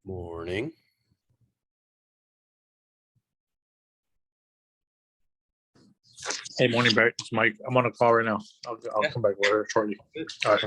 Morning. Hey, morning, Barry. It's Mike. I'm on a call right now. I'll Yeah. come back with her shortly. All right.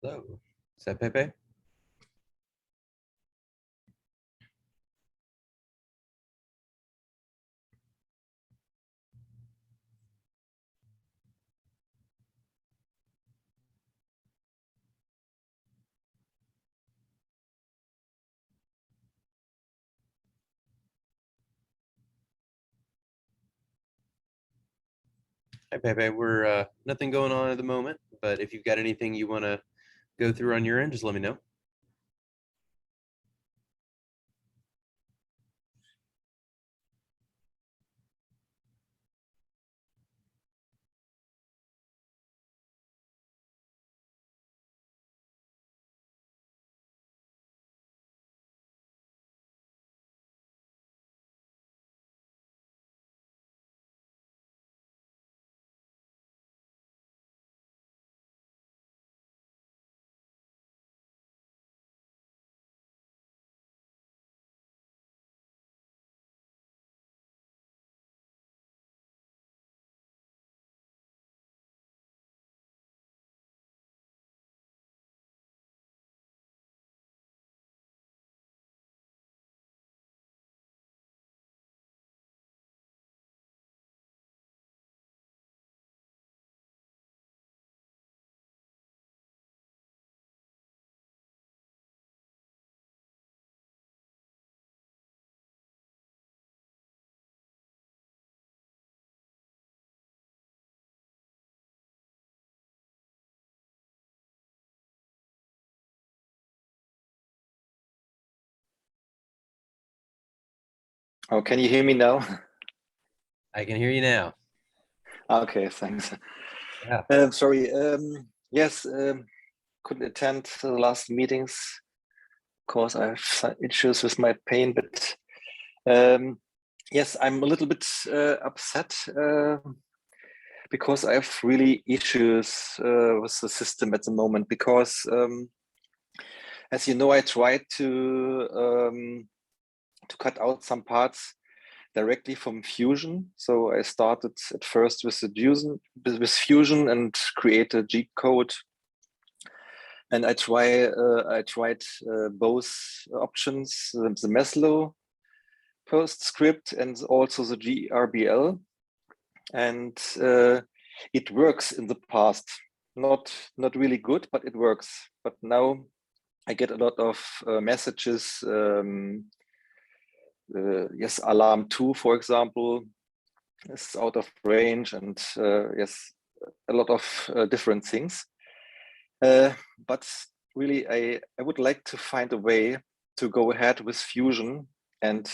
Hello. Is that Pepe? Hi, Pepe. We're nothing going on at the moment, but if you've got anything you want to go through on your end, just let me know. Oh, can you hear me now? I can hear you now. Okay, thanks. Yeah. Sorry. Yes, couldn't attend the last meetings because I have some issues with my pain. But yes, I'm a little bit upset because I have really issues with the system at the moment. Because as you know, I tried to cut out some parts directly from Fusion. So I started at first with Fusion and create a G code. And I tried both options, the Maslow PostScript and also the GRBL. And it works in the past. Not really good, but it works. But now I get a lot of messages. Yes, alarm 2, for example, is out of range, and yes, a lot of different things. But really, I would like to find a way to go ahead with Fusion and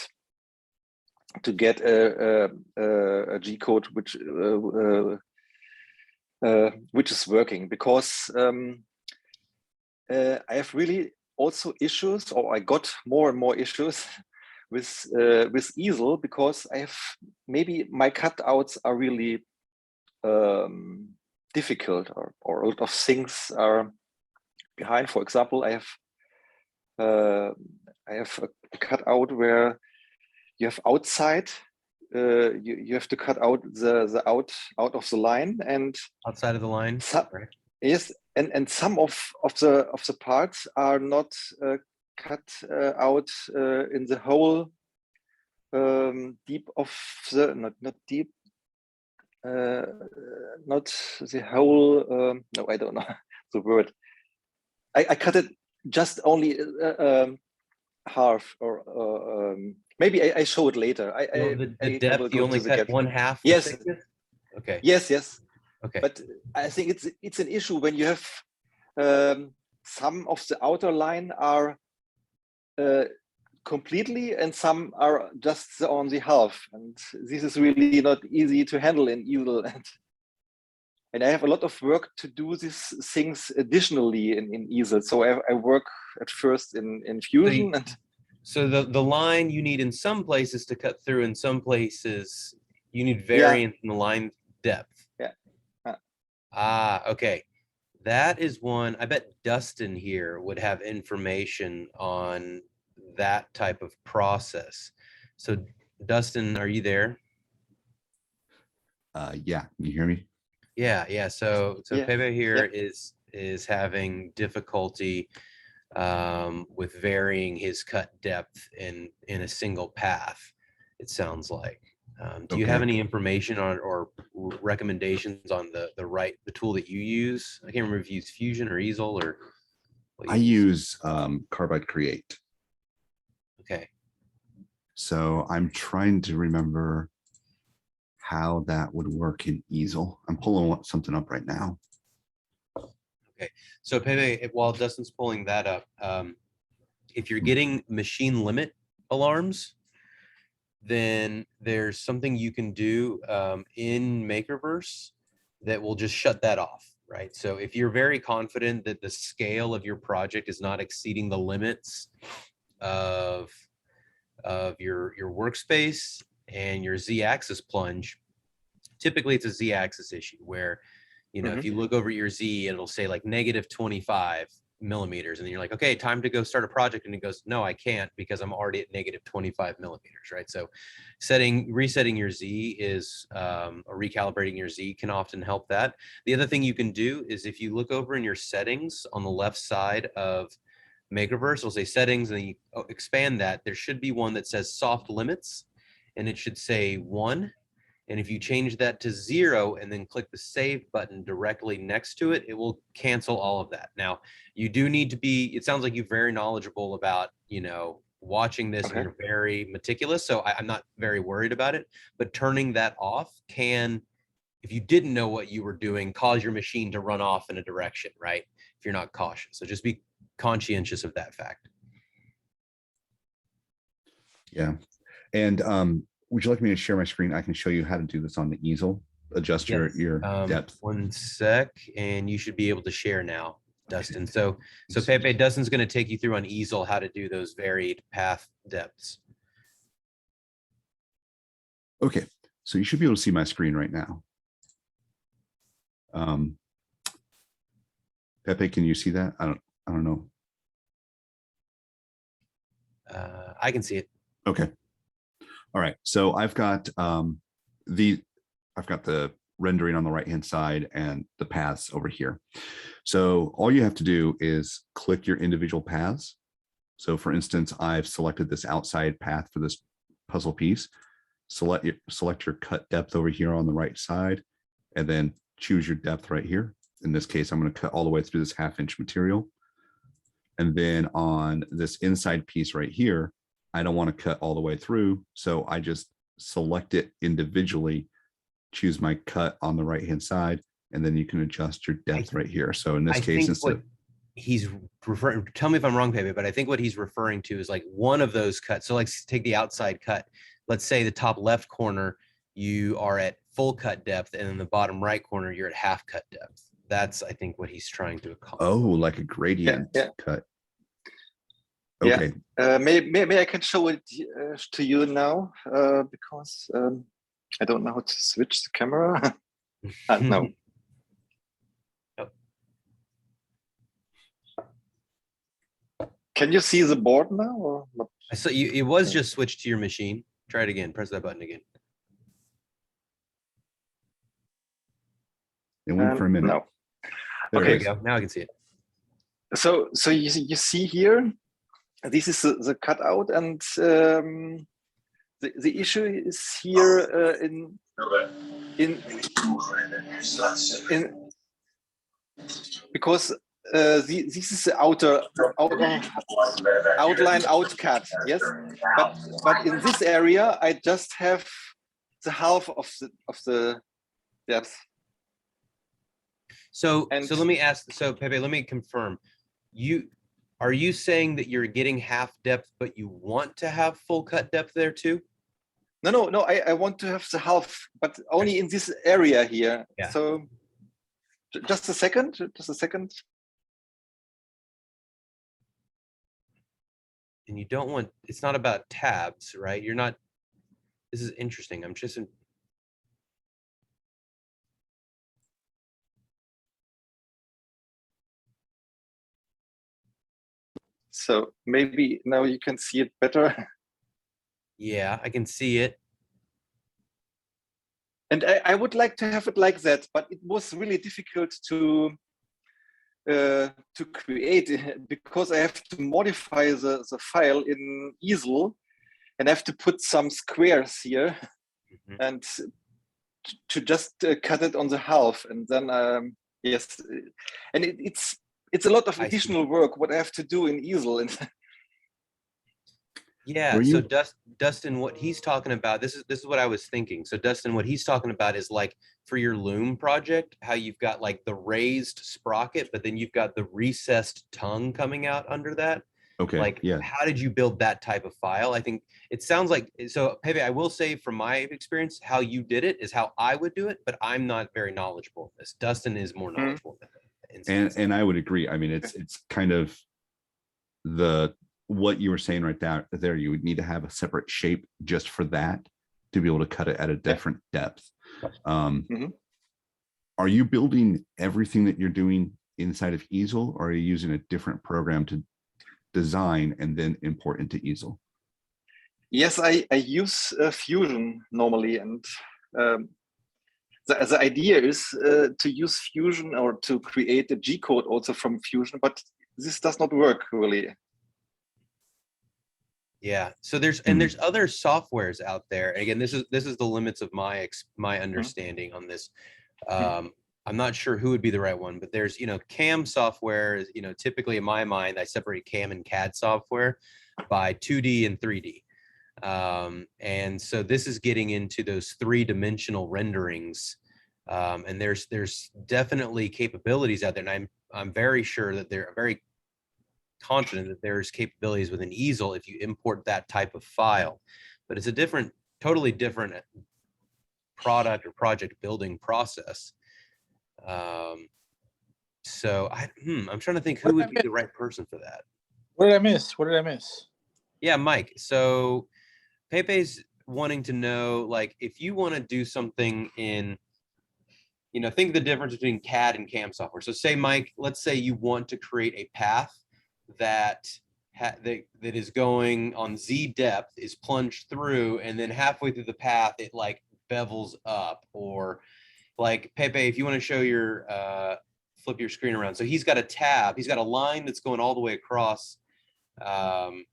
to get a G code which is working, because I have really also issues, or I got more and more issues with easel, because I have, maybe my cutouts are really difficult, or a lot of things are behind. For example, I have a cutout where you have outside. You have to cut out the out of the line, and Outside of the line. Right. Yes, and some of the parts are not cut out in the whole deep of the not deep, not the whole. No, I don't know the word. I cut it just only half, or maybe I show it later. The depth, you only cut one half. Yes. Okay. Yes. Okay. But I think it's an issue when you have some of the outer line are completely, and some are just on the half, and this is really not easy to handle in easel. And I have a lot of work to do these things additionally in easel. So I work at first in Fusion, so the line you need in some places to cut through, in some places you need variance in the line depth. Okay. That is one. I bet Dustin here would have information on that type of process. So Dustin, are you there? Yeah, you hear me? Yeah. So Pepe here is having difficulty with varying his cut depth in a single path, it sounds like. Do you have any information on or recommendations on the tool that you use? I can't remember if you use Fusion or Easel or. I use Carbide Create. Okay. So I'm trying to remember how that would work in Easel. I'm pulling something up right now. Okay. So Pepe, while Dustin's pulling that up, if you're getting machine limit alarms, then there's something you can do in Makerverse that will just shut that off, right? So if you're very confident that the scale of your project is not exceeding the limits of your workspace and your Z-axis plunge, typically it's a Z-axis issue where, you know, if you look over your Z, it'll say like -25 millimeters, and then you're like, okay, time to go start a project, and it goes, no, I can't, because I'm already at -25 millimeters, right? So resetting your Z is or recalibrating your Z can often help that. The other thing you can do is, if you look over in your settings on the left side of Makerverse, it'll say settings, and then you expand that, there should be one that says soft limits, and it should say 1. And if you change that to 0 and then click the save button directly next to it, it will cancel all of that. Now, you do need to be, it sounds like you're very knowledgeable about, you know, watching this, and you're very meticulous. So I'm not very worried about it, but turning that off can, if you didn't know what you were doing, cause your machine to run off in a direction, right? If you're not cautious. So just be conscientious of that fact. Yeah. And would you like me to share my screen? I can show you how to do this on the easel. Adjust your depth. One sec, and you should be able to share now, Dustin. So Pepe, Dustin's going to take you through on easel how to do those varied path depths. Okay, so you should be able to see my screen right now. Pepe, can you see that? I don't know. I can see it. Okay. All right, so I've got the rendering on the right-hand side and the paths over here. So all you have to do is click your individual paths. So for instance, I've selected this outside path for this puzzle piece. Select your cut depth over here on the right side, and then choose your depth right here. In this case, I'm going to cut all the way through this 1/2-inch material. And then on this inside piece right here, I don't want to cut all the way through, so I just select it individually, choose my cut on the right-hand side, and then you can adjust your depth right here. So in this case, instead, he's referring, tell me if I'm wrong, Pepe, but I think what he's referring to is like one of those cuts. So like take the outside cut. Let's say the top left corner, you are at full cut depth, and in the bottom right corner, you're at half cut depth. That's, I think, what he's trying to accomplish. Oh, like a gradient cut. Okay. Maybe I can show it to you now, because I don't know how to switch the camera. No. Can you see the board now or not? I saw you. It was just switched to your machine. Try it again. Press that button again. It went for a minute. No. There There it we is. go. Now I can see it. So you see here, this is the cutout, and the issue is here in because this is the outer outline outcut, yes, but in this area I just have the half of the depth. So And- let me ask. So Pepe, let me confirm. Are you saying that you're getting half depth, but you want to have full cut depth there too? No, I want to have the half, but only in this area here. Yeah. So just a second. And you don't want. It's not about tabs, right? You're not. This is interesting. I'm just. So maybe now you can see it better. Yeah, I can see it. And I would like to have it like that, but it was really difficult to create because I have to modify the file in easel, and I have to put some squares here and to just cut it on the half, and then yes, and it's a lot of additional work what I have to do in easel. And Yeah. Were So you- Dustin, what he's talking about, this is what I was thinking. So Dustin, what he's talking about is like for your loom project, how you've got like the raised sprocket, but then you've got the recessed tongue coming out under that. Okay. Like, yeah. how did you build that type of file? I think it sounds like, so Pepe, I will say from my experience, how you did it is how I would do it, but I'm not very knowledgeable in this. Dustin is more knowledgeable. And I would agree. I mean, it's kind of what you were saying right there. You would need to have a separate shape just for that to be able to cut it at a different depth. Are you building everything that you're doing inside of easel, or are you using a different program to design and then import into easel? yes, I use Fusion normally, and the idea is to use Fusion or to create a G code also from Fusion, but this does not work really. Yeah. So there's other softwares out there. And again, this is the limits of my understanding on this. I'm not sure who would be the right one, but there's, CAM software, typically in my mind, I separate CAM and CAD software by 2D and 3D. And so this is getting into those 3-dimensional renderings. And there's definitely capabilities out there. And I'm very sure that they're very confident that there's capabilities within easel if you import that type of file, but it's a totally different product or project building process. So I'm trying to think who would be the right person for that. What did I miss? Yeah, Mike. So Pepe's wanting to know, like, if you want to do something in, think of the difference between CAD and CAM software. So say, Mike, let's say you want to create a path that is going on Z depth, is plunged through, and then halfway through the path it like bevels up, or like Pepe, if you want to show your flip your screen around. So he's got a tab, he's got a line that's going all the way across,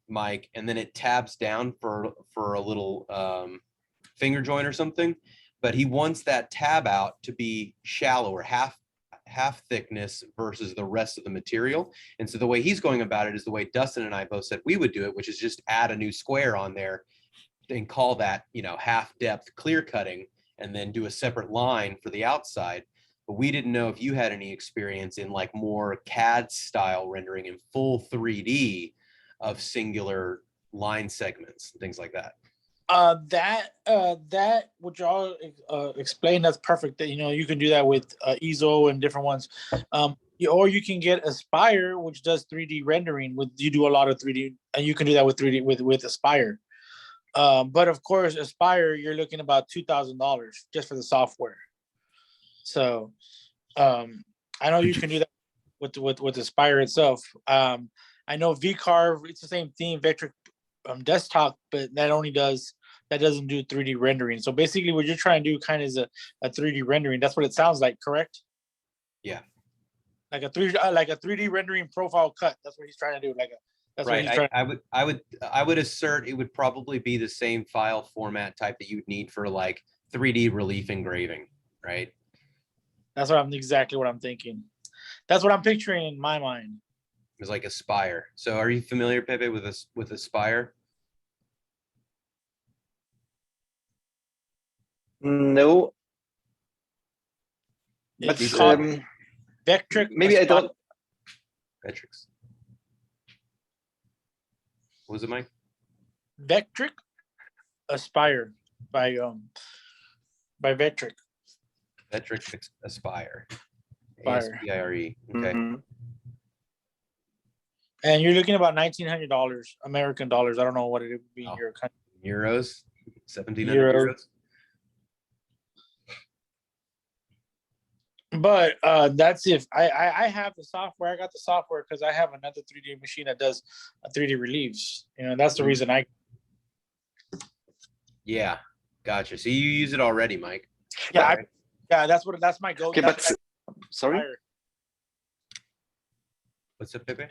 Mike, and then it tabs down for a little finger joint or something, but he wants that tab out to be shallower, half thickness versus the rest of the material. And so the way he's going about it is the way Dustin and I both said we would do it, which is just add a new square on there and call that, half depth clear cutting, and then do a separate line for the outside. But we didn't know if you had any experience in like more CAD style rendering in full 3D of singular line segments and things like that. That what y'all explained, that's perfect. That you can do that with easel and different ones, or you can get Aspire, which does 3D rendering. You do a lot of 3D, and you can do that with 3D with Aspire. But of course, Aspire, you're looking about $2,000 just for the software. So I know you can do that with Aspire itself. I know VCarve, it's the same thing, Vectric desktop, but that doesn't do 3D rendering. So basically what you're trying to do kind of is a 3D rendering. That's what it sounds like, correct? Yeah. Like a 3D rendering profile cut. That's what he's trying to do. That's what he's Right. trying. I would assert it would probably be the same file format type that you would need for like 3D relief engraving, right? That's exactly what I'm thinking. That's what I'm picturing in my mind. It's like a spire. So are you familiar, Pepe, with a spire? No, but It's called Vectric. maybe I don't. Vectrix. What was it, Mike? Vectric Aspire by Vectric. Vectrix Aspire. Aspire. ASPIRE. Okay. Mhm. And you're looking about $1,900 American dollars. I don't know what it would be in Oh. your country. Euros. 1,700 euros. But that's if I have the software. I got the software because I have another 3D machine that does 3D reliefs. That's the Mhm. reason I. Yeah. Gotcha. So you use it already, Mike. Yeah, that's my go. Okay, but sorry. What's up, Pepe?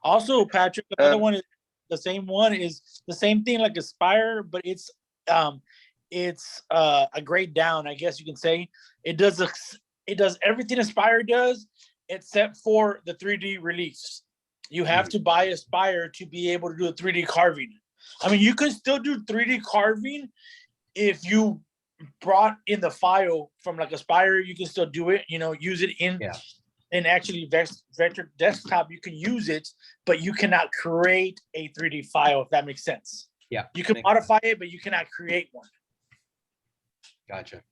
Also, Patrick, another one is the same one is the same thing like Aspire, but it's a grade down, I guess you can say. It does everything Aspire does except for the 3D reliefs. You have to buy Aspire to be able to do a 3D carving. I mean, you could still do 3D carving if you brought in the file from like Aspire. You can still do it. Use it in. Yeah. And actually, Vectric Desktop, you can use it, but you cannot create a 3D file, if that makes sense. Yeah. You can modify it, but you cannot create one. Gotcha.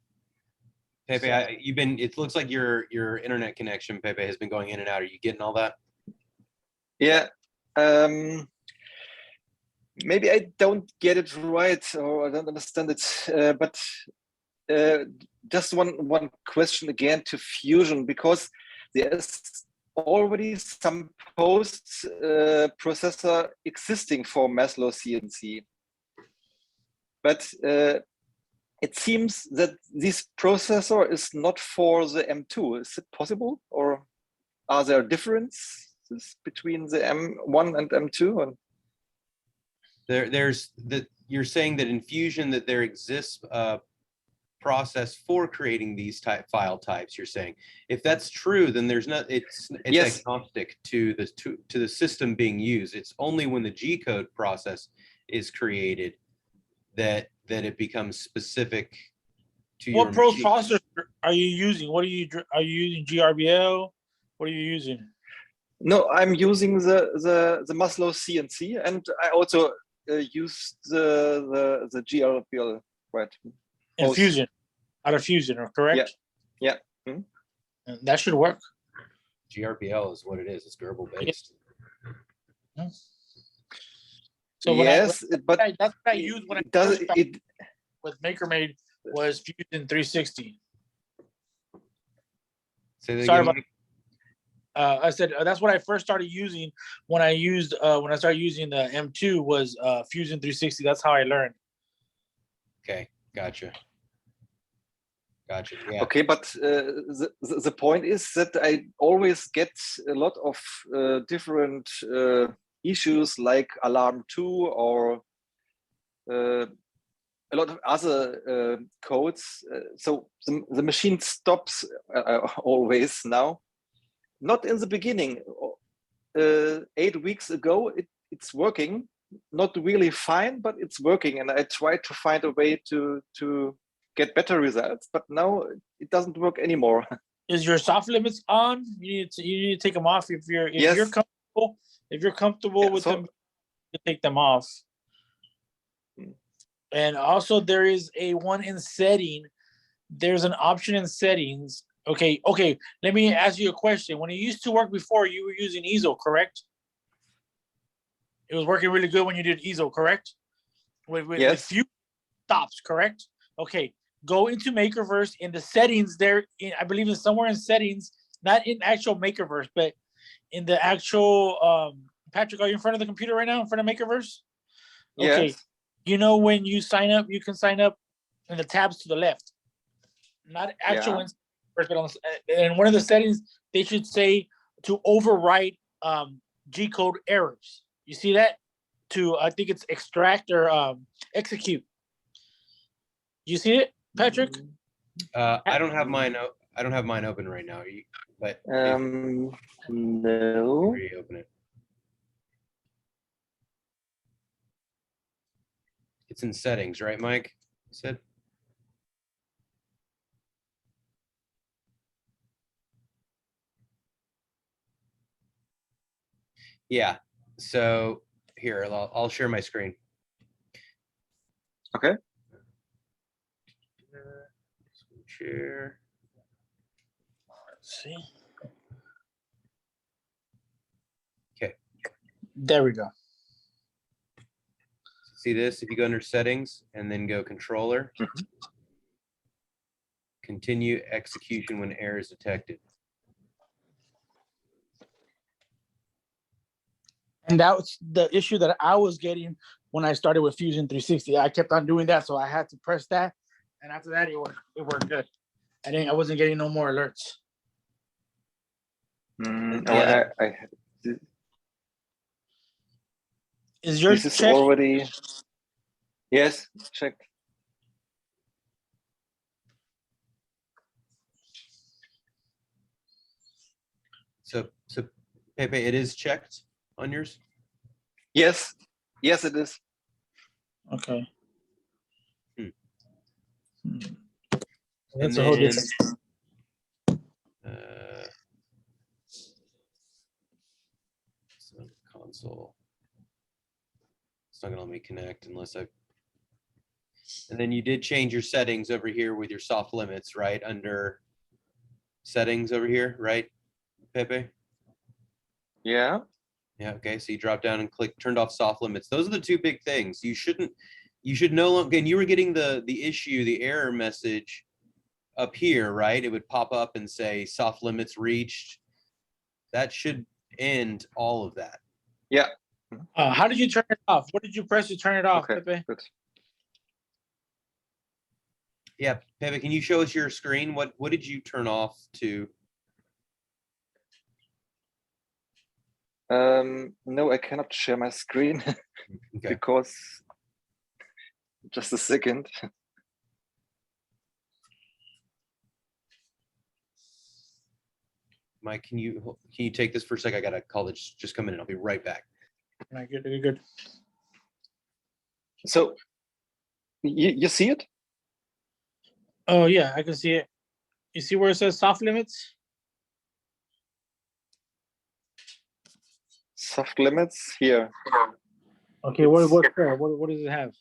Pepe, it looks like your internet connection, Pepe, has been going in and out. Are you getting all that? Yeah. Maybe I don't get it right, or I don't understand it. But just one question again to Fusion, because there's already some post processor existing for Maslow CNC, but it seems that this processor is not for the M2. Is it possible, or are there differences between the M1 and M2? And you're saying that in Fusion that there exists a process for creating these file types. You're saying if that's true, then it's yes, agnostic to the system being used. It's only when the G code process is created that it becomes specific to what your machine. processor are you using? Are you using GRBL? What are you using? No, I'm using the Maslow CNC, and I also use the GRBL, right? In Fusion, out of Fusion, correct? Yeah. Mm-hmm. And that should work. GRBL is what it is. It's Gerbil based. Yeah. So yes, but that's what I used when with MakerMade was Fusion 360. Say that Sorry again, about. I said that's what I first started using when I started using the M2 was Fusion 360. That's how I learned. Okay, gotcha. Yeah. Okay, but the point is that I always get a lot of different issues like alarm 2 or a lot of other codes. So the machine stops always now. Not in the beginning. 8 weeks ago, it's working. Not really fine, but it's working. And I tried to find a way to get better results, but now it doesn't work anymore. Is your soft limits on? You need to take them off if you're comfortable. If you're comfortable with them, you take them off. And also there is one in setting. There's an option in settings. Okay. Let me ask you a question. When it used to work before, you were using easel, correct? It was working really good when you did easel, correct? With few stops, correct? Okay. Go into Makerverse in the settings there. I believe it's somewhere in settings, not in actual Makerverse, but in the actual Patrick, are you in front of the computer right now, in front of Makerverse? Okay. Yes. You know, when you sign up, you can sign up in the tabs to the left. Not actual Yeah. but on, in one of the settings, they should say to overwrite G code errors. You see that? To I think it's extract or execute. You see it, Patrick? I don't have mine. I don't have mine open right now. But No. reopen it. It's in settings, right, Mike? You said. Yeah. So here, I'll share my screen. Okay. Share. Let's see. Okay. There we go. See this? If you go under settings and then go controller, continue execution when error is detected. And that was the issue that I was getting when I started with Fusion 360. I kept on doing that, so I had to press that, and after that, it worked good. I wasn't getting no more alerts. Yeah. Is yours This is checked? already. Yes, checked. So Pepe, it is checked on yours. Yes. Yes, it is. Okay. Hmm. That's And a whole then, different. so console. It's not gonna let me connect unless I. And then you did change your settings over here with your soft limits, right? Under settings over here, right, Pepe? Yeah. Yeah, okay. So you drop down and click turned off soft limits. Those are the two big things. You should no longer, and you were getting the error message up here, right? It would pop up and say soft limits reached. That should end all of that. Yeah. How did you turn it off? What did you press to turn it off, Okay. Pepe? Good. Yeah, Pepe, can you show us your screen? What did you turn off to? No, I cannot share my screen Okay. because just a second. Mike, can you take this for a sec? I got a call that's just come in. I'll be right back. All right, good. So you see it? Oh yeah, I can see it. You see where it says soft limits? Soft limits here. Okay, what's there? What does it have?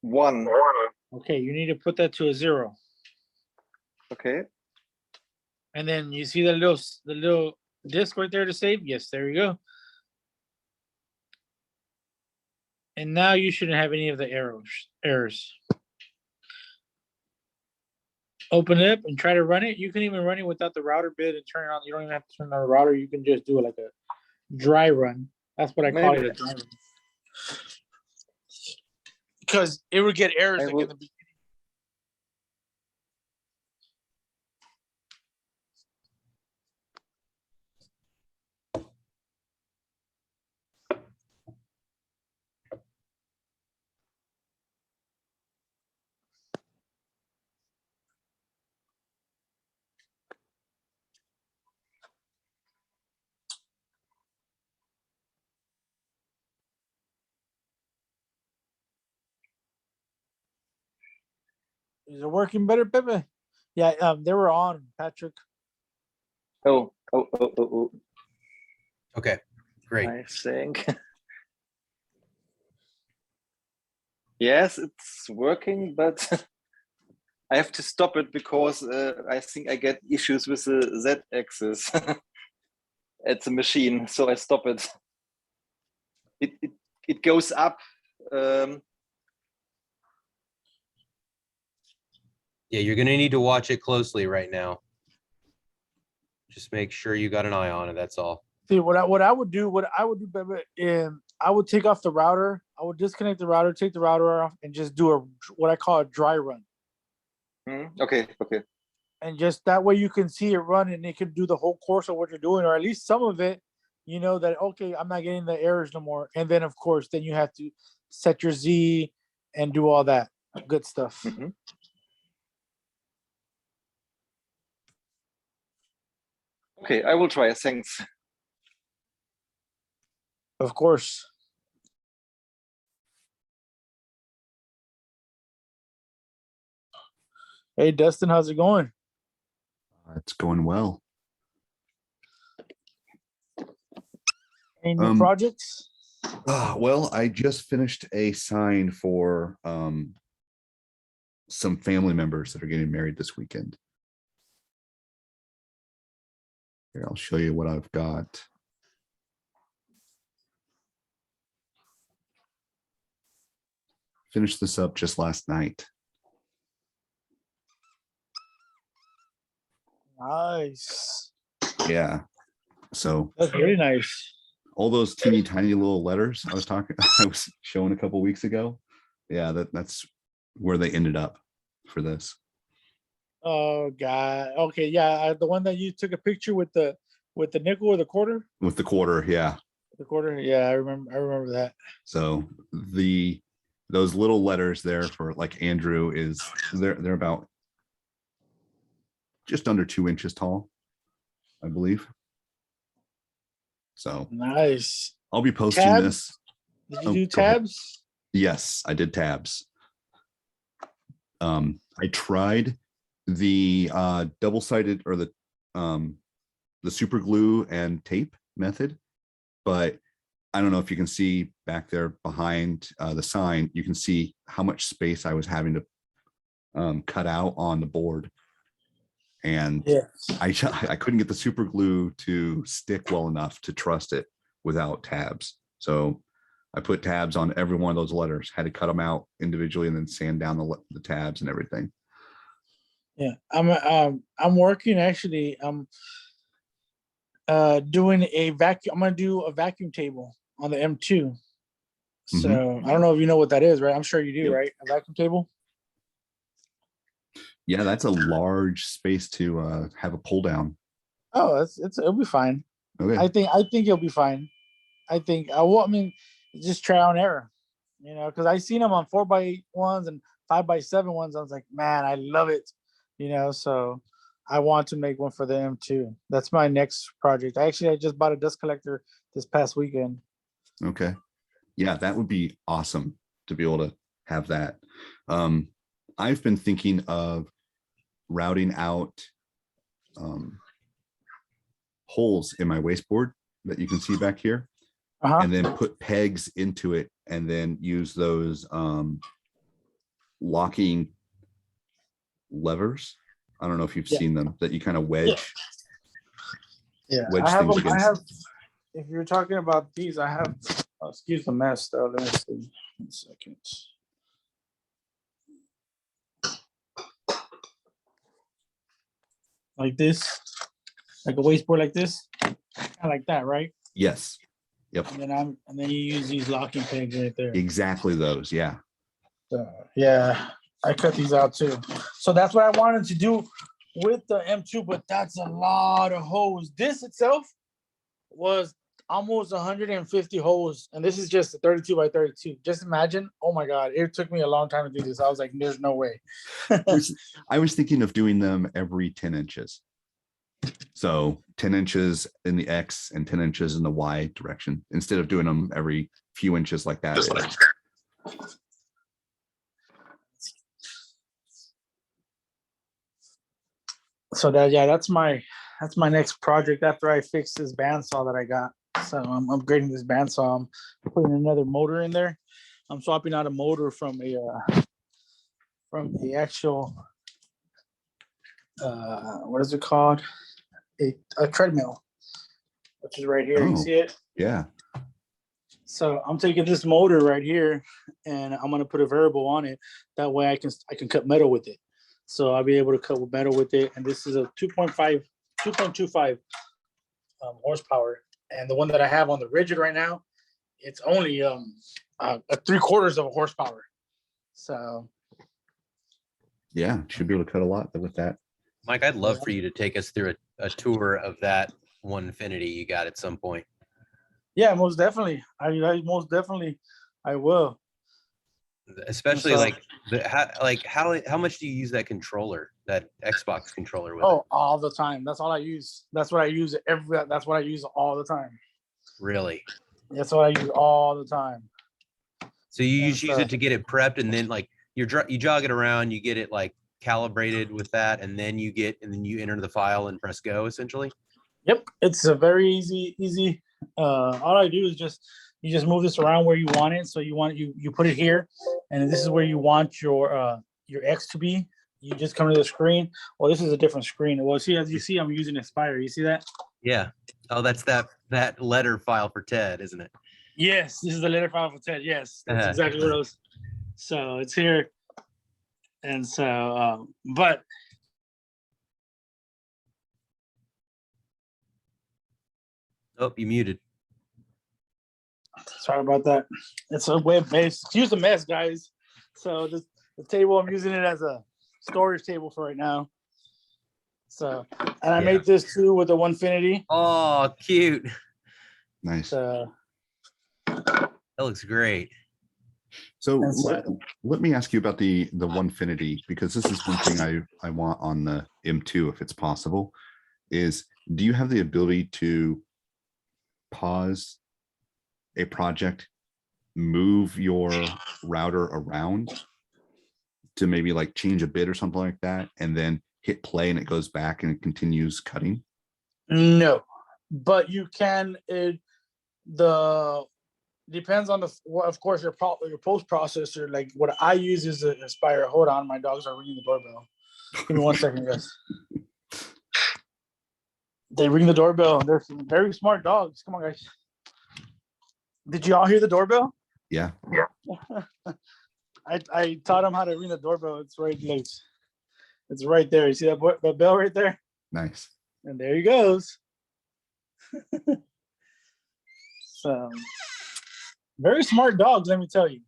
1. Okay, you need to put that to a 0. Okay. And then you see the little disk right there to save? Yes, there you go. And now you shouldn't have any of the errors. Open it up and try to run it. You can even run it without the router bit and turn it on. You don't even have to turn on the router. You can just do it like a dry run. That's what I call it, a dry run. Because it would get errors like in the beginning. Is it working better, Pepe? Yeah, they were on, Patrick. Oh. Okay, great. I think. Yes, it's working, but I have to stop it because I think I get issues with the Z-axis at the machine, so I stop it. It goes up. Yeah, you're gonna need to watch it closely right now. Just make sure you got an eye on it. That's all. See what I would do, baby, I would take off the router. I would disconnect the router, take the router off, and just do what I call a dry run. Okay, okay. And just that way you can see it run and it can do the whole course of what you're doing, or at least some of it, you know, that, okay, I'm not getting the errors no more. And then of course, then you have to set your Z and do all that good stuff. Okay, I will try. Thanks. Of course. Hey, Dustin, how's it going? It's going well. Any new projects? Well, I just finished a sign for some family members that are getting married this weekend. Here, I'll show you what I've got. Finished this up just last night. Nice. Yeah. So That's really nice. all those teeny tiny little letters I was showing a couple weeks ago. Yeah, that's where they ended up for this. Oh God. Okay, yeah, the one that you took a picture with the nickel or the quarter. With the quarter, yeah. The quarter, yeah, I remember that. So those little letters there for like Andrew they're about just under 2 inches tall, I believe. So Nice. I'll be posting Tabs? this. Did you Oh, do go ahead. tabs? Yes, I did tabs. I tried the double-sided or the super glue and tape method, but I don't know if you can see back there behind the sign, you can see how much space I was having to cut out on the board. And Yeah. I couldn't get the super glue to stick well enough to trust it without tabs. So I put tabs on every one of those letters, had to cut them out individually and then sand down the tabs and everything. Yeah. I'm working actually. I'm doing a vacuum. I'm gonna do a vacuum table on the M2. So I don't know if you know what that is, right? I'm sure you do, Yep. right? A vacuum table. Yeah, that's a large space to have a pull down. Oh, it'll be fine. Okay. I think it'll be fine. I mean, just trial and error, you know, because I seen them on 4x8 ones and 5x7 ones. I was like, man, I love it, you know. So I want to make one for the M2. That's my next project. I just bought a dust collector this past weekend. Okay. Yeah, that would be awesome to be able to have that. I've been thinking of routing out holes in my wasteboard that you can see back here, and then put pegs into it and then use those locking levers. I don't know if you've seen them, that you kind of wedge. Yeah, wedge I have things them. I against. have. If you're talking about these, I have. Excuse the mess, though. Let me see. 1 second. Like this, like a wasteboard, like this, kind of like that, right? Yes. Yep. And then you use these locking pegs right there. Exactly those. Yeah. So, yeah, I cut these out too. So that's what I wanted to do with the M2, but that's a lot of hose. This itself was almost 150 holes, and this is just a 32 by 32. Just imagine. Oh my God, it took me a long time to do this. I was like, there's no way. I was thinking of doing them every 10 inches. So 10 inches in the X and 10 inches in the Y direction, instead of doing them every few inches like that. So that's my next project after I fix this bandsaw that I got. So I'm upgrading this bandsaw. I'm putting another motor in there. I'm swapping out a motor from the actual what is it called? A treadmill, which is right here. You see it? Yeah. So I'm taking this motor right here and I'm gonna put a variable on it. That way I can cut metal with it. So I'll be able to cut metal with it. And this is a 2.25 horsepower. and the one that I have on the rigid right now, it's only a 3/4 of a horsepower. So Yeah, should be able to cut a lot with that. Mike, I'd love for you to take us through a tour of that one Infinity you got at some point. yeah, most definitely. I will. Especially So- like how much do you use that controller, that Xbox controller with? Oh, all the time. That's all I use. That's what I use that's what I use all the time. Really? That's what I use all the time. So you And just use so- it to get it prepped, and then like you jog it around, you get it like calibrated with that, and then you enter the file and press go essentially. Yep, it's a very easy. All I do is you just move this around where you want it. So you put it here, and this is where you want your X to be. You just come to the screen. Well, this is a different screen. Well, see, as you see, I'm using Aspire. You see that? Yeah. Oh, that's that letter file for Ted, isn't it? Yes, this is the letter file for Ted. Yes, that's exactly what I was. So it's here, and so but Oh, you muted. sorry about that. It's a web-based. Excuse the mess, guys. So the table, I'm using it as a storage table for right now. So, and I Yeah. made this too with the Onefinity. Oh, cute. Nice. So That looks great. So That's let me ask you about the Onefinity, because this is one thing I want on the M2, if it's possible, is do you have the ability to pause a project, move your router around to maybe like change a bit or something like that, and then hit play and it goes back and it continues cutting? no, but you can. Depends on of course your post processor. Like what I use is an Aspire. Hold on, my dogs are ringing the doorbell. Give me 1 second, guys. They ring the doorbell. They're some very smart dogs. Come on, guys. Did you all hear the doorbell? Yeah. I taught them how to ring the doorbell. It's right, it's right there. You see that bell right there? Nice. And there he goes. So very smart dogs, let me tell you.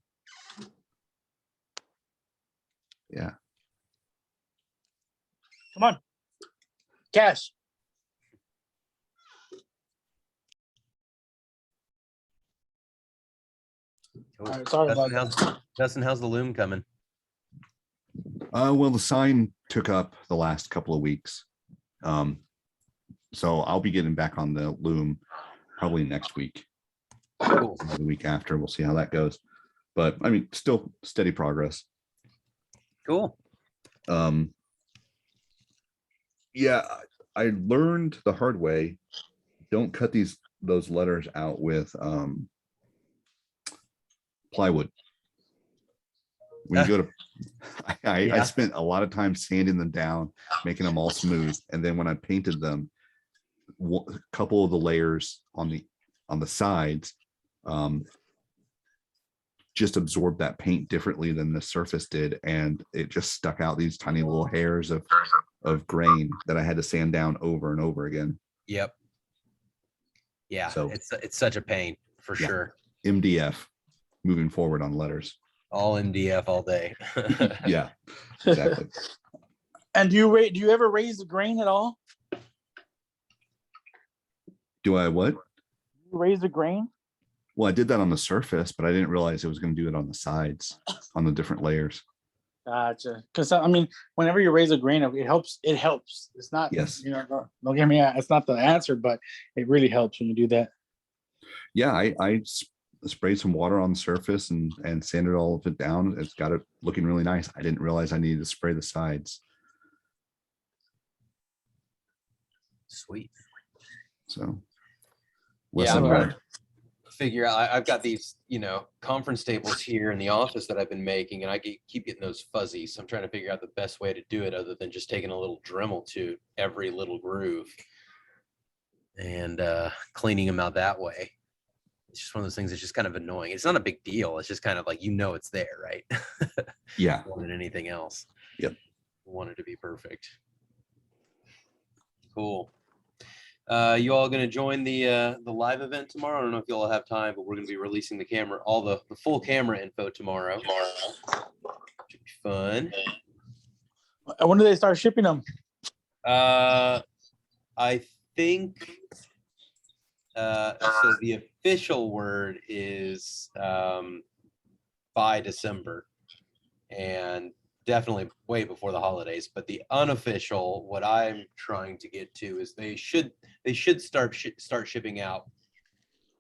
Yeah. Come on. Cash. Cool. All right, sorry about Dustin, how's the loom coming? Well, the sign took up the last couple of weeks. So I'll be getting back on the loom probably next week. Cool. The week after, we'll see how that goes. But I mean, still steady progress. Cool. Yeah, I learned the hard way. Don't cut those letters out with plywood. When you go to, I Yeah. spent a lot of time sanding them down, making them all smooth, and then when I painted them, a couple of the layers on the sides just absorbed that paint differently than the surface did, and it just stuck out these tiny little hairs of grain that I had to sand down over and over again. Yep. Yeah. So- it's such a pain for Yeah. sure. MDF moving forward on letters. All MDF all day. Yeah, exactly. And do you ever raise the grain at all? Do I what? Raise the grain? Well, I did that on the surface, but I didn't realize it was going to do it on the sides, on the different layers. Gotcha. Because I mean, whenever you raise a grain, it helps. It helps. It's not. Yes. Don't get me. It's not the answer, but it really helps when you do that. Yeah, I sprayed some water on the surface and sanded all of it down. It's got it looking really nice. I didn't realize I needed to spray the sides. Sweet. So Yeah, lesson I'm learned. figure out. I've got these, conference tables here in the office that I've been making, and I keep getting those fuzzy. So I'm trying to figure out the best way to do it, other than just taking a little Dremel to every little groove and cleaning them out that way. It's just one of those things that's just kind of annoying. It's not a big deal. It's just kind of like, it's there, right? Yeah. More than anything else. Yep. Want it to be perfect. Cool. You all going to join the live event tomorrow? I don't know if you all have time, but we're going to be releasing the camera, all the full camera info tomorrow. Should be fun. When do they start shipping them? I think so the official word is by December, and definitely way before the holidays. But the unofficial, what I'm trying to get to is they should start shipping out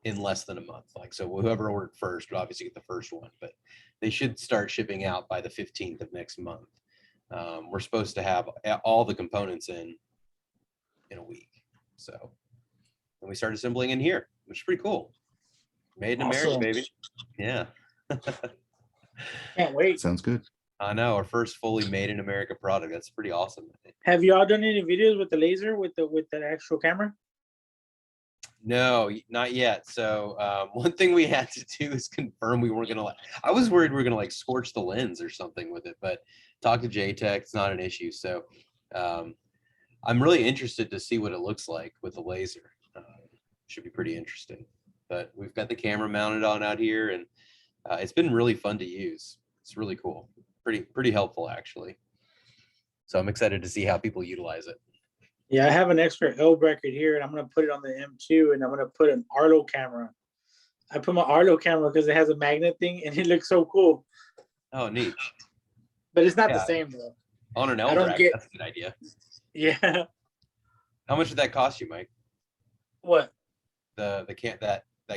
in less than a month. Like, so whoever ordered first would obviously get the first one, but they should start shipping out by the 15th of next month. We're supposed to have all the components in a week. So, and we start assembling in here, which is pretty cool. Made in America, Awesome. baby. Yeah. Can't wait. Sounds good. I know, our first fully made in America product. That's pretty awesome. Have you all done any videos with the laser with the actual camera? No, not yet. So one thing we had to do is confirm we weren't gonna I was worried we were gonna like scorch the lens or something with it, but talk to JTech, it's not an issue. So I'm really interested to see what it looks like with the laser. Should be pretty interesting. But we've got the camera mounted on out here, and it's been really fun to use. It's really cool. Pretty helpful, actually. So I'm excited to see how people utilize it. Yeah, I have an extra L bracket here, and I'm gonna put it on the M2, and I'm gonna put an Arlo camera. I put my Arlo camera because it has a magnet thing, and it looks so cool. Oh, neat. But it's not the Yeah. same though. On an I L don't bracket, get- that's a good idea. Yeah. How much did that cost you, Mike? What? That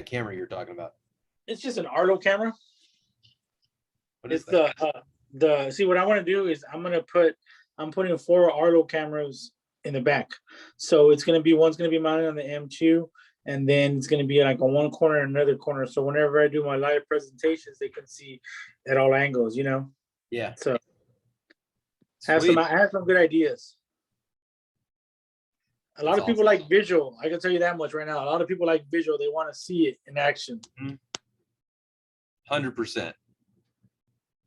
camera you're talking about? It's just an Arlo camera. What is It's that? the see what I want to do is I'm putting 4 Arlo cameras in the back. So it's gonna be one's gonna be mounted on the M2, and then it's gonna be like on one corner and another corner. So whenever I do my live presentations, they can see at all angles, you know. Yeah. So I Sweet. have some good ideas. A lot That's of people like visual. I can tell you that much right now. A lot of people like visual. They want to see it in action. 100%.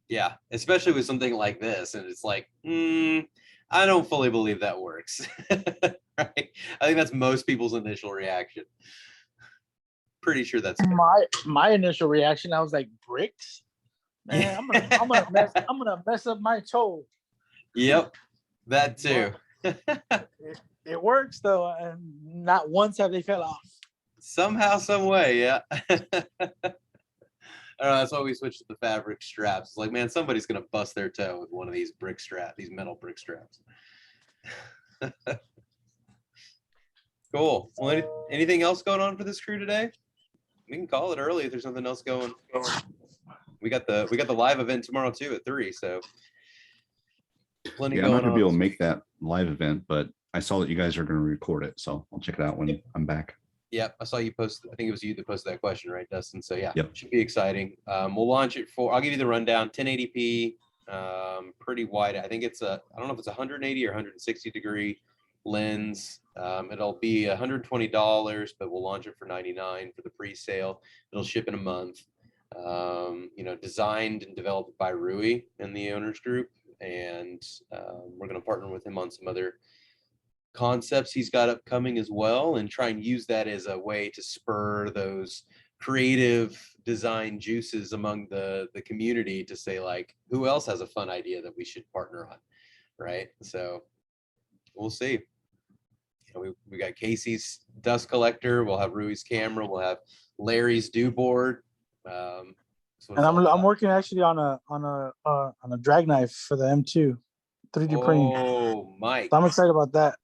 Yeah, especially with something like this, and it's like, I don't fully believe that works. Right? I think that's most people's initial reaction. Pretty sure that's fair. My initial reaction, I was like, bricks? Man, I'm gonna mess up my toe. Yep, that too. It works though, and not once have they fell off. Somehow, some way, yeah. I don't know, that's why we switched to the fabric straps. It's like, man, somebody's gonna bust their toe with one of these these metal brick straps. Cool. Well, anything else going on for this crew today? We can call it early if there's something else going. We got the live event tomorrow too at 3, so plenty Yeah, I'm not going gonna be able on. to make that live event, but I saw that you guys are gonna record it, so I'll check it out when I'm back. Yep, I saw you post. I think it was you that posted that question, right, Dustin? So yeah, Yep. should be exciting. We'll launch it for. I'll give you the rundown. 1080p, pretty wide. I think it's I don't know if it's 180 or 160 degree lens. It'll be $120, but we'll launch it for $99 for the pre-sale. It'll ship in a month. Designed and developed by Rui and the owners group, and we're going to partner with him on some other concepts he's got upcoming as well, and try and use that as a way to spur those creative design juices among the community to say, like, who else has a fun idea that we should partner on, right? So we'll see. We got Casey's dust collector, we'll have Rui's camera, we'll have Larry's do board. And I'm working actually on a drag knife for the M2 3D printing. Oh, Mike. So I'm excited about that.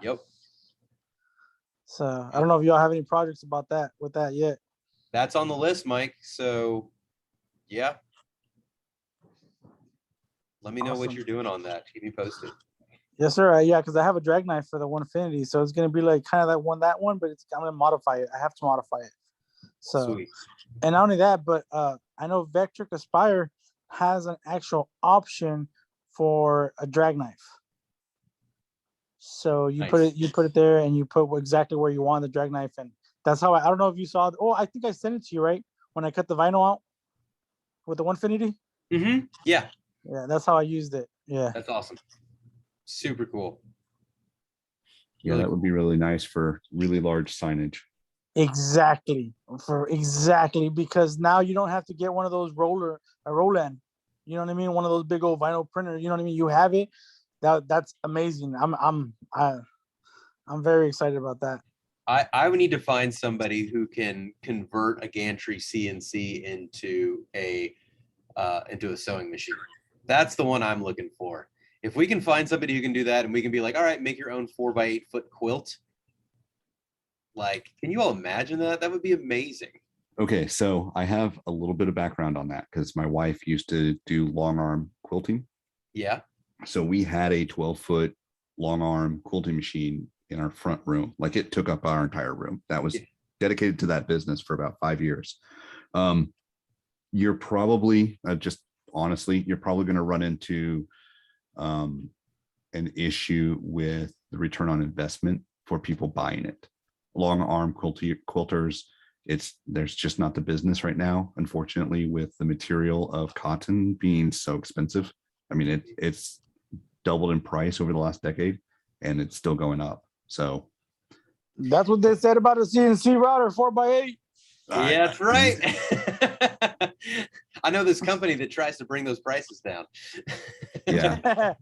Yep. So I don't know if y'all have any projects about that with that yet. That's on the list, Mike. So yeah. Let me know what Awesome. you're doing on that. Keep me posted. Yes, sir. Yeah, because I have a drag knife for the 150, so it's gonna be like kind of that one, but I'm gonna modify it. I have to modify it. So, Sweet. and not only that, but I know Vectric Aspire has an actual option for a drag knife. So you put it there, and you put exactly where you want the drag knife, and that's how I don't know if you saw. Oh, I think I sent it to you, right? When I cut the vinyl out with the 150. Mm-hmm. Yeah. Yeah, that's how I used it. Yeah. That's awesome. Super cool. Yeah, Really that would be really nice for really large signage. Exactly. Because now you don't have to get one of those a Roland. You know what I mean? One of those big old vinyl printers. You know what I mean? You have it. That's amazing. I'm very excited about that. I would need to find somebody who can convert a gantry CNC into a sewing machine. That's the one I'm looking for. If we can find somebody who can do that, and we can be like, all right, make your own 4x8 foot quilt. Like, can you all imagine that? That would be amazing. Okay, so I have a little bit of background on that because my wife used to do long arm quilting. Yeah. So we had a 12-foot long arm quilting machine in our front room. Like it took up our entire room. That was dedicated to that business for about 5 years. You're probably you're probably going to run into an issue with the return on investment for people buying it. Long arm quilters, there's just not the business right now, unfortunately, with the material of cotton being so expensive. I mean, it's doubled in price over the last decade, and it's still going up. So that's what they said about a CNC router 4x8. Yeah, that's right. I know this company that tries to bring those prices down. Yeah.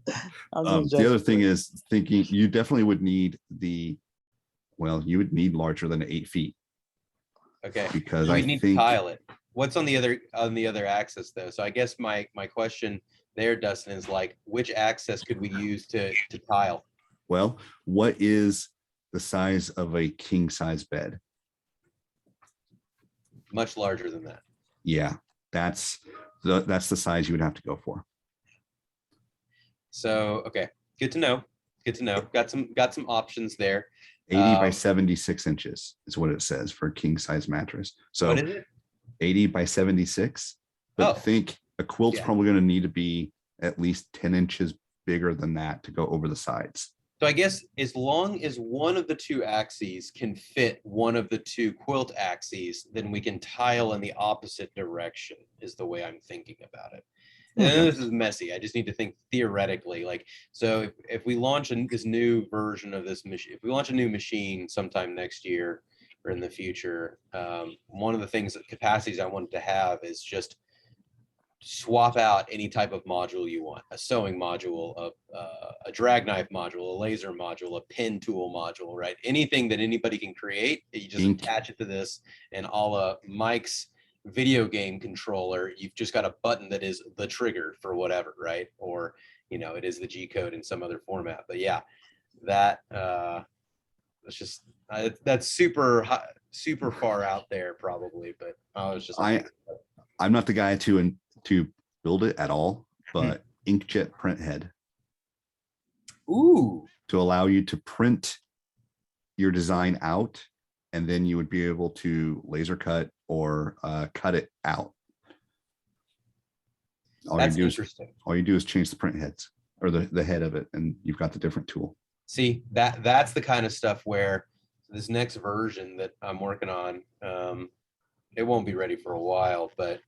The other thing is thinking you definitely would need you would need larger than 8 feet. Okay. Because we need to tile it. What's on the other axis though? So I guess my question there, Dustin, is like, which axis could we use to tile? Well, what is the size of a king size bed? Much larger than that. Yeah, that's the size you would have to go for. So, okay, good to know. Good to know. Got some options there. 80 by 76 inches is what it says for a king size mattress. So what is it? 80 by 76. But think a quilt's probably going to need to be at least 10 inches bigger than that to go over the sides. So I guess as long as one of the two axes can fit one of the two quilt axes, then we can tile in the opposite direction is the way I'm thinking about it. And this is messy. I just need to think theoretically. Like, so if we launch this new version of this machine, if we launch a new machine sometime next year or in the future, one of the capacities I wanted to have is just swap out any type of module you want: a sewing module, a drag knife module, a laser module, a pen tool module, right? Anything that anybody can create, you just attach it to this, and a la Mike's video game controller, you've just got a button that is the trigger for whatever, right? Or it is the G code in some other format. But yeah, that's just that's super far out there probably. But I was just I'm not the guy to build it at all, but Inkjet Printhead. Ooh. To allow you to print your design out, and then you would be able to laser cut or cut it out. That's interesting. All you do is change the print heads or the head of it, and you've got the different tool. See, that's the kind of stuff where this next version that I'm working on, it won't be ready for a while, but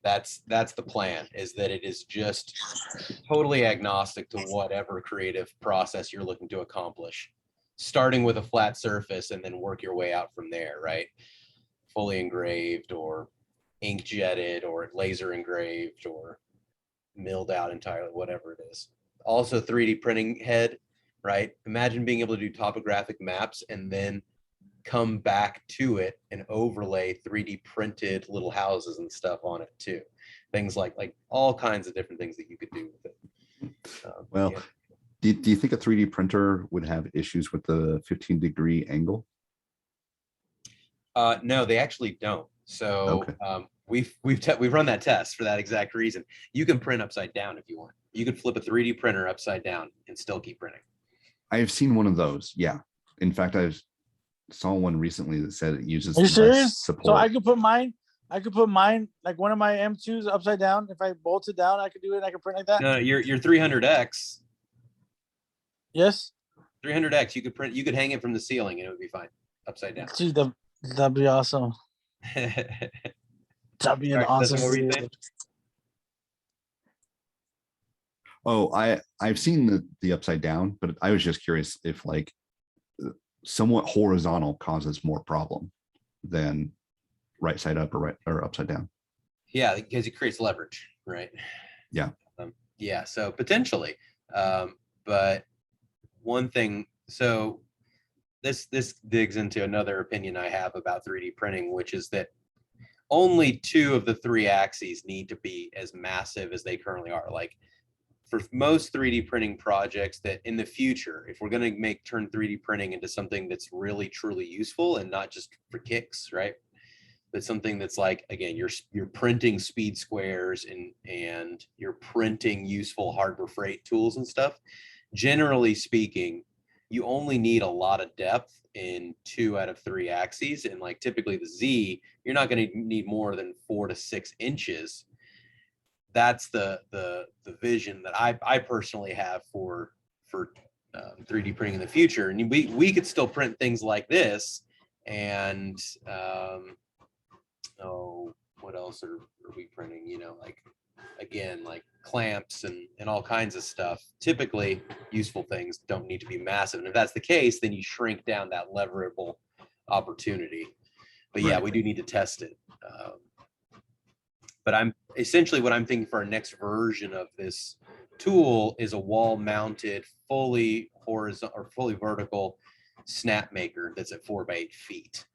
that's the plan, is that it is just totally agnostic to whatever creative process you're looking to accomplish, starting with a flat surface and then work your way out from there, right? Fully engraved or ink jetted or laser engraved or milled out entirely, whatever it is. Also 3D printing head, right? Imagine being able to do topographic maps and then come back to it and overlay 3D printed little houses and stuff on it too. Things like all kinds of different things that you could do with it. Do you think a 3D printer would have issues with the 15-degree angle? No, they actually don't. So we've run that test for that exact reason. You can print upside down if you want. You could flip a 3D printer upside down and still keep printing. I have seen one of those. Yeah. In fact, I saw one recently that said it uses Are you serious? support. So I could put mine, like one of my M2s upside down. If I bolt it down, I could do it. I could print like that. No, your 300X. Yes. 300X. You could hang it from the ceiling and it would be fine upside down. Dude, that'd be awesome. That'd be an awesome. What were you saying? Oh, I've seen the upside down, but I was just curious if like somewhat horizontal causes more problem than right side up or upside down. Yeah, because it creates leverage, right? Yeah. Yeah, so potentially. But one thing, so this digs into another opinion I have about 3D printing, which is that only 2 of the 3 axes need to be as massive as they currently are. Like for most 3D printing projects that in the future, if we're going to turn 3D printing into something that's really truly useful and not just for kicks, right? But something that's like, again, you're printing speed squares and you're printing useful Harbor Freight tools and stuff. Generally speaking, you only need a lot of depth in 2 out of 3 axes. And like typically the Z, you're not going to need more than 4 to 6 inches. That's the vision that I personally have for 3D printing in the future. And we could still print things like this. And what else are we printing? You know, like again, like clamps and all kinds of stuff. Typically, useful things don't need to be massive. And if that's the case, then you shrink down that leverable opportunity. But yeah, Right. we do need to test it. But I'm essentially what I'm thinking for our next version of this tool is a wall-mounted, fully horizontal or fully vertical snap maker that's at 4 by 8 feet.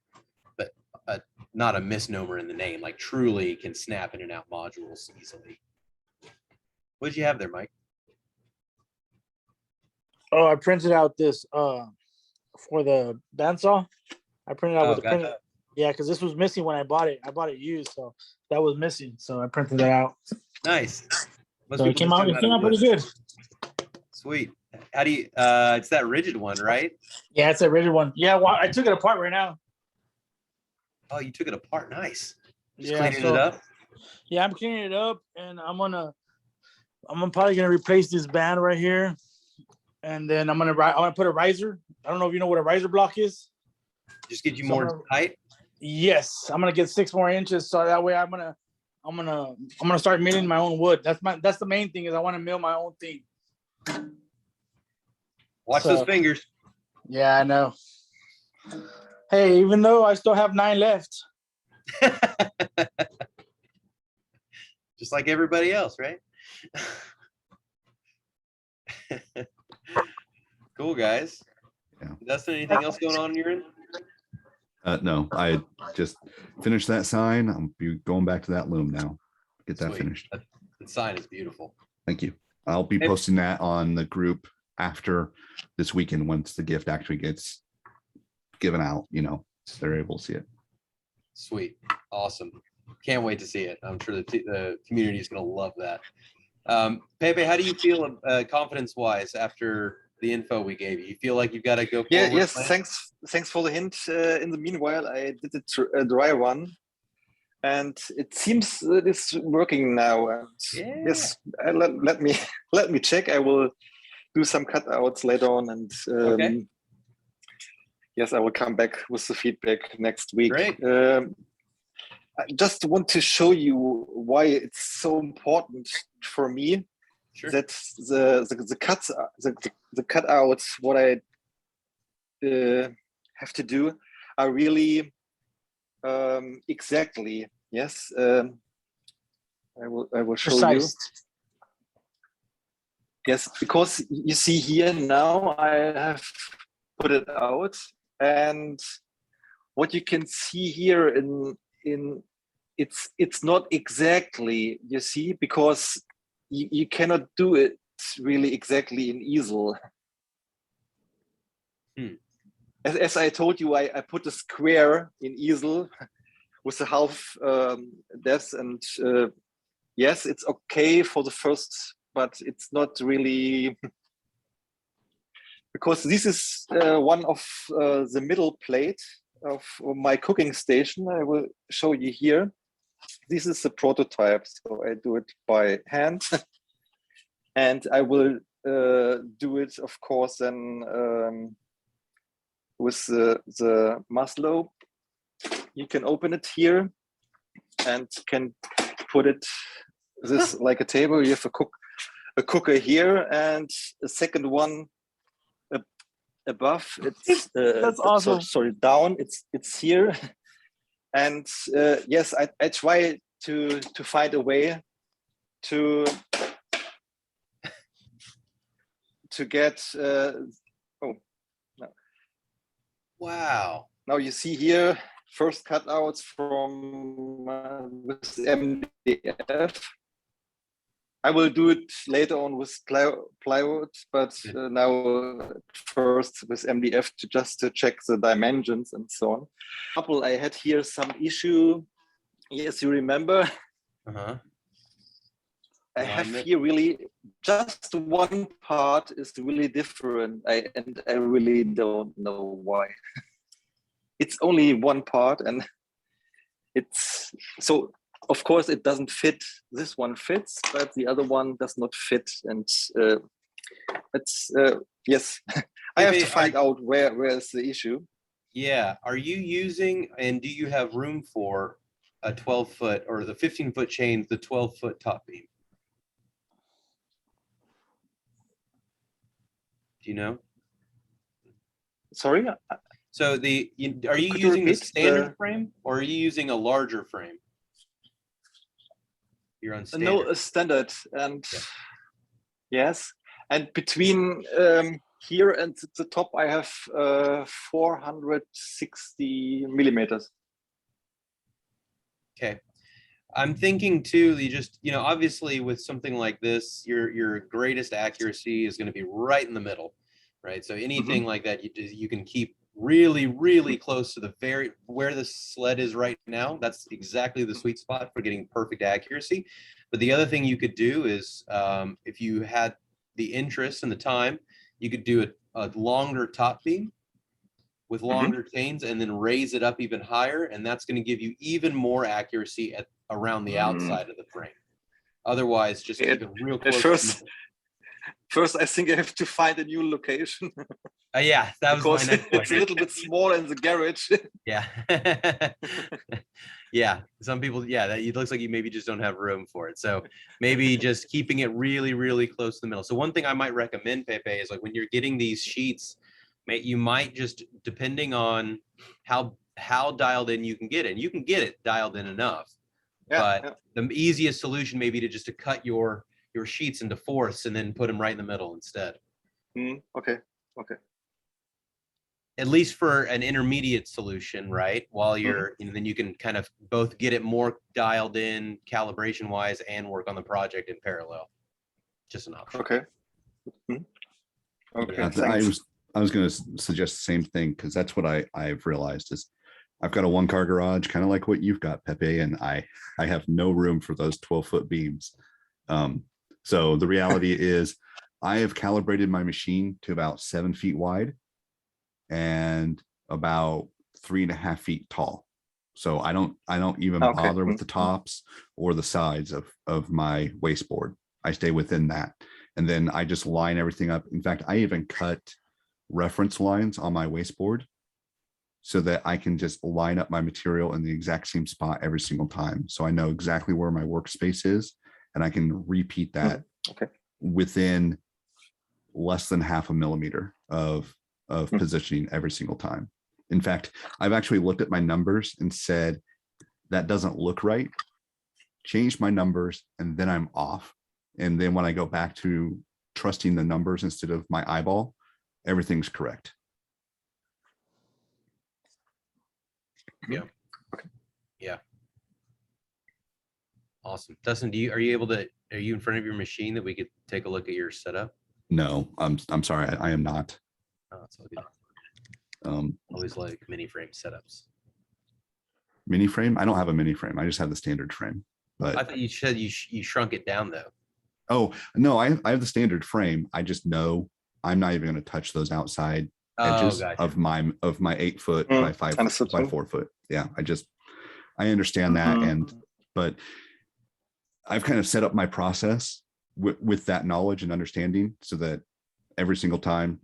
But not a misnomer in the name, like truly can snap in and out modules easily. What did you have there, Mike? Oh, I printed out this for the bandsaw. I printed out with the gotcha. printer. Yeah, because this was missing when I bought it. I bought it used, so that was missing. So I printed it out. Nice. Most So it people came just out. do It them came out out of pretty wood. good. Sweet. How do you? It's that rigid one, right? Yeah, it's a rigid one. Yeah, well, I took it apart right now. Oh, you took it apart. Nice. Just Yeah, cleaning so it up. yeah, I'm cleaning it up, and I'm probably gonna replace this band right here, and then I'm gonna put a riser. I don't know if you know what a riser block is. Just get you So more height. Yes, I'm gonna get 6 more inches, so that way I'm gonna start milling my own wood. That's the main thing is I want to mill my own thing. Watch So, those fingers. Yeah, I know. Hey, even though I still have 9 left. Just like everybody else, right? Cool, guys. Yeah. Dustin, anything else going on in your end? No, I just finished that sign. I'll be going back to that loom now. Get that Sweet. finished. The sign is beautiful. Thank you. I'll be Hey. posting that on the group after this weekend once the gift actually gets given out, you know, so they're able to see it. Sweet. Awesome. Can't wait to see it. I'm sure the community is going to love that. Pepe, how do you feel confidence-wise after the info we gave you? You feel like you've got to go forward? Yeah, yes, plan? thanks for the hint. In the meanwhile, I did a dry run, and it seems that it's working now. And Yeah. yes, let me check. I will do some cutouts later on, and Okay. yes, I will come back with the feedback next week. Great. I just want to show you why it's so important for me Sure. that the cuts, the cutouts, what I have to do are really exactly. Yes, I will show you. Precise. Yes, because you see here now I have put it out, and what you can see here in it's not exactly, you see, because you cannot do it really exactly in easel. As I told you, I put a square in easel with a half depth, and yes, it's okay for the first, but it's not really, because this is one of the middle plate of my cooking station. I will show you here. This is the prototype, so I do it by hand, and I will do it, of course, then with the Maslow. You can open it here and can put it this like a table. You have a cooker here, and a second one, above. It's That's awesome. sorry, down. It's here, and yes, I try to find a way to get. Oh, no. Wow. Now you see here first cutouts from with MDF. I will do it later on with plywood, but now first with MDF to check the dimensions and so on. Couple, I had here some issue. Yes, you remember. Uh-huh. I have here really just one part is really different. I really don't know why. It's only one part, and it's so. Of course, it doesn't fit. This one fits, but the other one does not fit. And it's yes, I have to find out where is the issue. Yeah. Are you using, and do you have room for a 12-foot or the 15-foot chains, the 12-foot top beam? Do you know? Sorry. So are you using the standard frame, or are you using a larger frame? You're on standard. No, a standard, and yes, and between here and the top, I have 460 millimeters. Okay. I'm thinking too, obviously with something like this, your greatest accuracy is going to be right in the middle, right? So anything like that, you can keep really, really close to where the sled is right now. That's exactly the sweet spot for getting perfect accuracy. But the other thing you could do is, if you had the interest and the time, you could do a longer top beam with longer chains and then raise it up even higher. And that's going to give you even more accuracy around the outside of the frame. Otherwise, just keep it real close. First, I think I have to find a new location. Yeah, that was my next question. It's a little bit small in the garage. Yeah. Yeah, some people, it looks like you maybe just don't have room for it. So maybe just keeping it really, really close to the middle. So one thing I might recommend, Pepe, is like when you're getting these sheets, you might just, depending on how dialed in you can get it, and you can get it dialed in enough. But the easiest solution may be to cut your sheets into fourths and then put them right in the middle instead. Okay. At least for an intermediate solution, right? While you're, then you can kind of both get it more dialed in calibration wise and work on the project in parallel. Just an option. Okay. Okay. Yeah, I was going to suggest the same thing, because that's what I've realized is I've got a one-car garage, kind of like what you've got, Pepe, and I have no room for those 12-foot beams. So the reality is I have calibrated my machine to about 7 feet wide and about 3.5 feet tall. So I don't even bother with the tops or the sides of my wasteboard. I stay within that. And then I just line everything up. In fact, I even cut reference lines on my wasteboard so that I can just line up my material in the exact same spot every single time. So I know exactly where my workspace is, and I can repeat that within less than 0.5 millimeter of positioning every single time. In fact, I've actually looked at my numbers and said, that doesn't look right. Change my numbers, and then I'm off. And then when I go back to trusting the numbers instead of my eyeball, everything's correct. Yeah. Yeah. Awesome. Dustin, are you in front of your machine that we could take a look at your setup? No, I'm sorry, I am not. Oh, that's all good. Always like mini frame setups. Mini frame? I don't have a mini frame. I just have the standard frame. But I thought you said you shrunk it down though. Oh no, I have the standard frame. I just know I'm not even going to touch those outside edges of my 8 foot by 4 foot. Yeah, I understand that, but I've kind of set up my process with that knowledge and understanding so that every single time,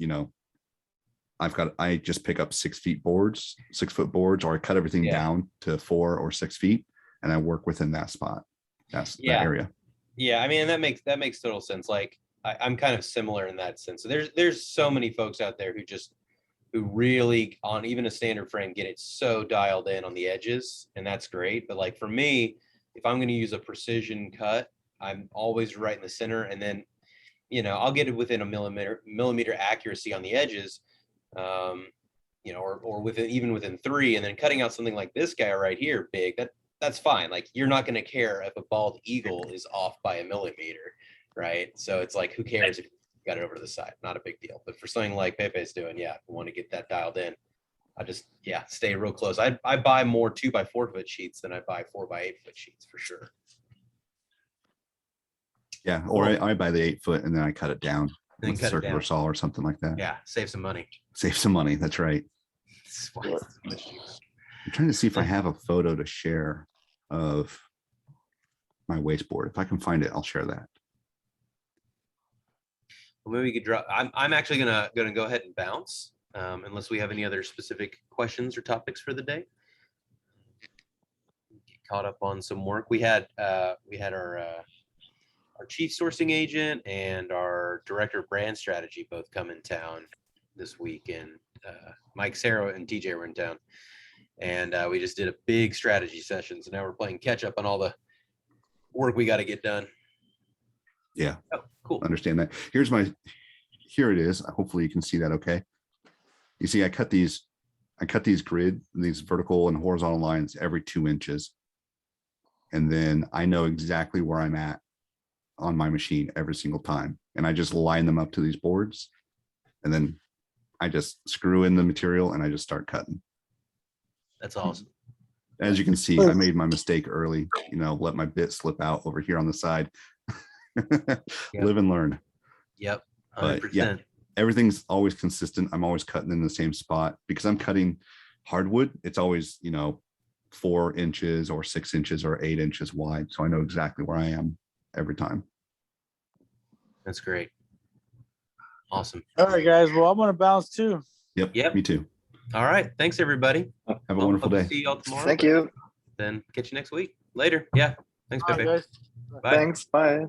I just pick up 6 foot boards, or I cut everything down to 4 or 6 feet, and I work within that spot. That's that area. Yeah, I mean, that makes total sense. Like I'm kind of similar in that sense. So there's so many folks out there who just who really on even a standard frame get it so dialed in on the edges, and that's great. But like for me, if I'm going to use a precision cut, I'm always right in the center, and then I'll get it within a millimeter accuracy on the edges, or even within 3, and then cutting out something like this guy right here, big, that's fine. Like you're not going to care if a bald eagle is off by a millimeter, right? So it's like, who cares if you got it over to the side? Not a big deal. But for something like Pepe's doing, yeah, I want to get that dialed in. I just stay real close. I buy more 2x4 foot sheets than I buy 4x8 foot sheets for sure. Yeah, or I buy the 8 foot and then I cut it down Then with a cut it circular down. saw or something like that. Yeah, save some money. Save some money. That's right. I'm trying to see if I have a photo to share of my wasteboard. If I can find it, I'll share that. Well, maybe we could drop. I'm actually gonna go ahead and bounce, unless we have any other specific questions or topics for the day. Get caught up on some work. We had our chief sourcing agent and our director of brand strategy both come in town this week, and Mike, Sarah, and TJ were in town, and we just did a big strategy session. So now we're playing catch up on all the work we got to get done. Yeah. Oh, cool. Understand that. Here it is. Hopefully you can see that okay. You see, I cut these these vertical and horizontal lines every 2 inches. And then I know exactly where I'm at on my machine every single time. And I just line them up to these boards. And then I just screw in the material and I just start cutting. That's awesome. As you can see, I made my mistake early, let my bit slip out over here on the side. Live and learn. Yep. 100%. But yeah, everything's always consistent. I'm always cutting in the same spot because I'm cutting hardwood. It's always, 4 inches or 6 inches or 8 inches wide. So I know exactly where I am every time. That's great. Awesome. All right, guys. Well, I'm gonna bounce too. Yep. Me too. All right. Thanks, everybody. Have a wonderful day. See y'all tomorrow. Thank you. Then catch you next week. Later. Yeah. Thanks, All right, Pepe. guys. Bye. Thanks. Bye.